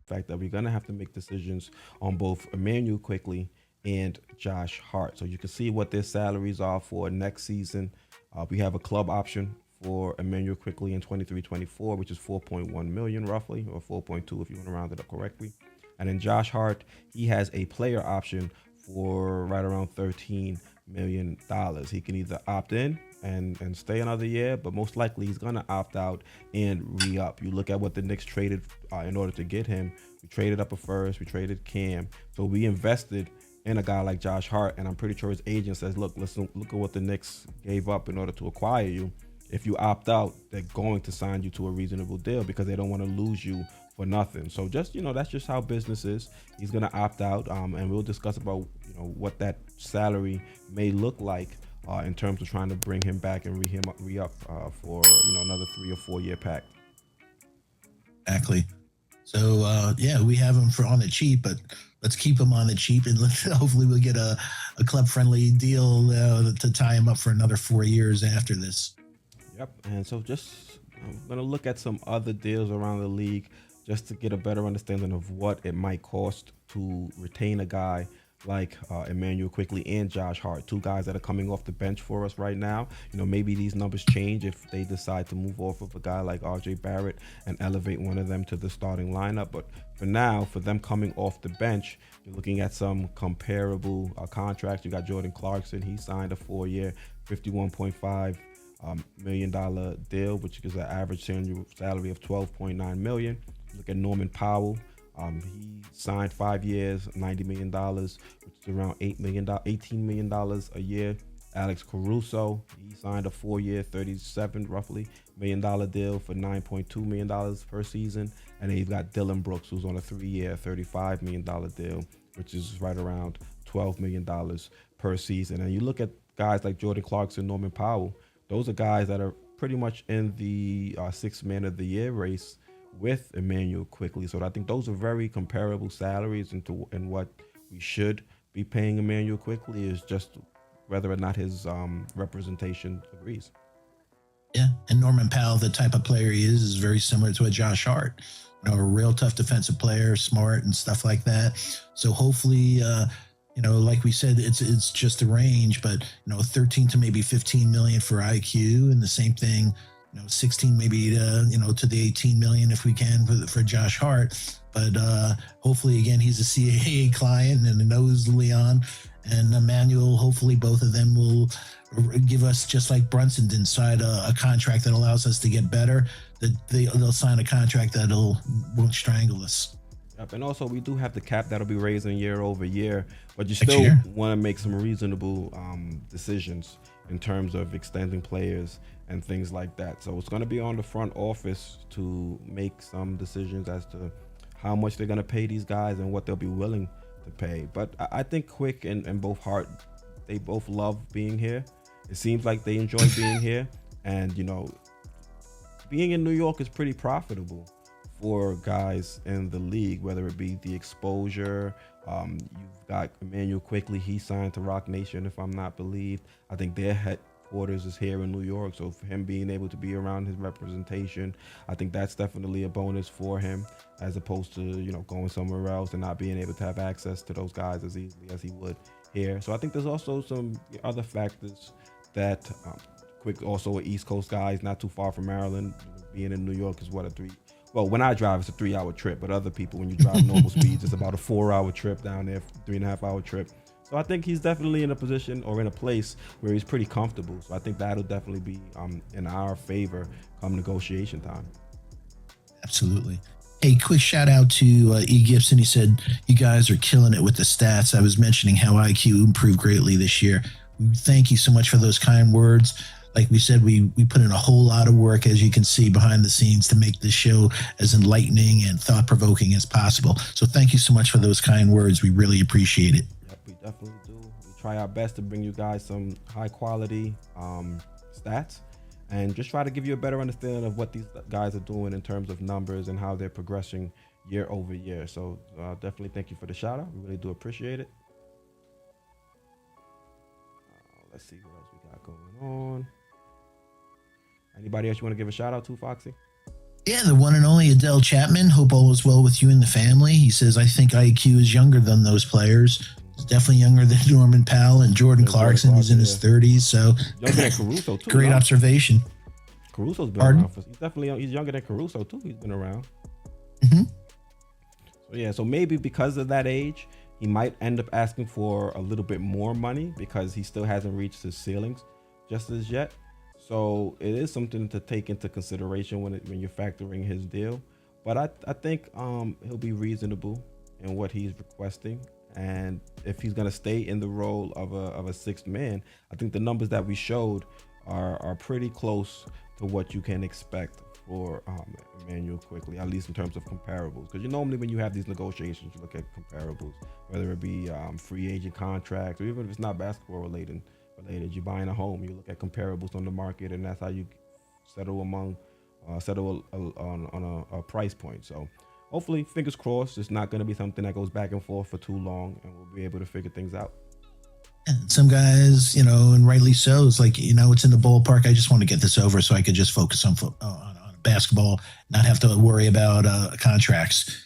Fact that we're gonna have to make decisions on both Emmanuel Quickley and Josh Hart. So you can see what their salaries are for next season. We have a club option for Emmanuel Quickley in 23-24, which is 4.1 million roughly, or 4.2 if you want to round it up correctly. And then Josh Hart, he has a player option for right around $13 million. He can either opt in and stay another year, but most likely he's going to opt out and re-up. You look at what the Knicks traded in order to get him. We traded up a first, we traded Cam. So we invested in a guy like Josh Hart, and I'm pretty sure his agent says, look, listen, look at what the Knicks gave up in order to acquire you. If you opt out, they're going to sign you to a reasonable deal because they don't want to lose you for nothing. So just, that's just how business is. He's going to opt out, and we'll discuss about, what that salary may look like in terms of trying to bring him back and re-up for, another 3 or 4 year pact. Exactly. So, we have him for on the cheap, but let's keep him on the cheap, and hopefully we'll get a club-friendly deal to tie him up for another 4 years after this. Yep, and so I'm going to look at some other deals around the league just to get a better understanding of what it might cost to retain a guy like Emmanuel Quickley and Josh Hart, two guys that are coming off the bench for us right now. Maybe these numbers change if they decide to move off of a guy like RJ Barrett and elevate one of them to the starting lineup. But for now, for them coming off the bench, you're looking at some comparable contracts. You got Jordan Clarkson. He signed a 4-year, $51.5 million deal, which is an average annual salary of $12.9 million. Look at Norman Powell. He signed 5 years, $90 million, which is around $18 million a year. Alex Caruso, he signed a 4-year, $37 million deal for $9.2 million per season. And then you've got Dylan Brooks, who's on a 3-year, $35 million deal, which is right around $12 million per season. And you look at guys like Jordan Clarkson, Norman Powell, those are guys that are pretty much in the Sixth Man of the Year race with Emmanuel Quickley. So I think those are very comparable salaries, and what we should be paying Emmanuel Quickley is just whether or not his representation agrees. Yeah, and Norman Powell, the type of player he is very similar to a Josh Hart. A real tough defensive player, smart and stuff like that. So hopefully, like we said, it's just a range, but 13 to maybe 15 million for IQ, and the same thing, 16 maybe to the 18 million if we can for Josh Hart. But hopefully, again, he's a CAA client and knows Leon and Emmanuel. Hopefully, both of them will give us, just like Brunson did, inside a contract that allows us to get better. That they'll sign a contract that won't strangle us. Yep, and also we do have the cap that'll be raising year over year, but you still want to make some reasonable decisions in terms of extending players and things like that. So it's going to be on the front office to make some decisions as to how much they're going to pay these guys and what they'll be willing to pay. But I think Quick and both Hart, they both love being here. It seems like they enjoy being here, and being in New York is pretty profitable for guys in the league, whether it be the exposure. You've got Emmanuel Quickley. He signed to Rock Nation, if I'm not believed. I think their headquarters is here in New York. So for him being able to be around his representation, I think that's definitely a bonus for him, as opposed to, going somewhere else and not being able to have access to those guys as easily as he would here. So I think there's also some other factors that Quick, also an East Coast guy, is not too far from Maryland. Being in New York is well, when I drive, it's a 3-hour trip, but other people, when you drive normal speeds, it's about a 4-hour trip down there, 3.5-hour trip. So I think he's definitely in a position or in a place where he's pretty comfortable. So I think that'll definitely be in our favor come negotiation time. Absolutely. Hey, quick shout out to E. Gibson. He said, you guys are killing it with the stats. I was mentioning how IQ improved greatly this year. Thank you so much for those kind words. Like we said, we put in a whole lot of work, as you can see behind the scenes, to make this show as enlightening and thought-provoking as possible. So thank you so much for those kind words. We really appreciate it. Yep, we definitely do. We try our best to bring you guys some high-quality stats and just try to give you a better understanding of what these guys are doing in terms of numbers and how they're progressing year over year. So definitely thank you for the shout-out. We really do appreciate it. let's see what else we got going on. Anybody else you want to give a shout out to, Foxy? Yeah, the one and only Adele Chapman. Hope all is well with you and the family. He says, I think IQ is younger than those players. He's definitely younger than Norman Powell and Jordan Clarkson, who's in his 30s. So younger than Caruso too. Great observation. Caruso's been around for. He's younger than Caruso too. He's been around. Mm-hmm. So yeah, so maybe because of that age, he might end up asking for a little bit more money because he still hasn't reached his ceilings just as yet. So it is something to take into consideration when you're factoring his deal. But I think he'll be reasonable in what he's requesting. And if he's going to stay in the role of a sixth man, I think the numbers that we showed are pretty close to what you can expect for Emmanuel Quickley, at least in terms of comparables. Because normally when you have these negotiations, you look at comparables, whether it be free agent contracts, or even if it's not basketball related, you're buying a home, you look at comparables on the market, and that's how you settle on a price point. So hopefully, fingers crossed, it's not going to be something that goes back and forth for too long, and we'll be able to figure things out. And some guys, and rightly so, it's like, it's in the ballpark. I just want to get this over so I could just focus on basketball, not have to worry about contracts.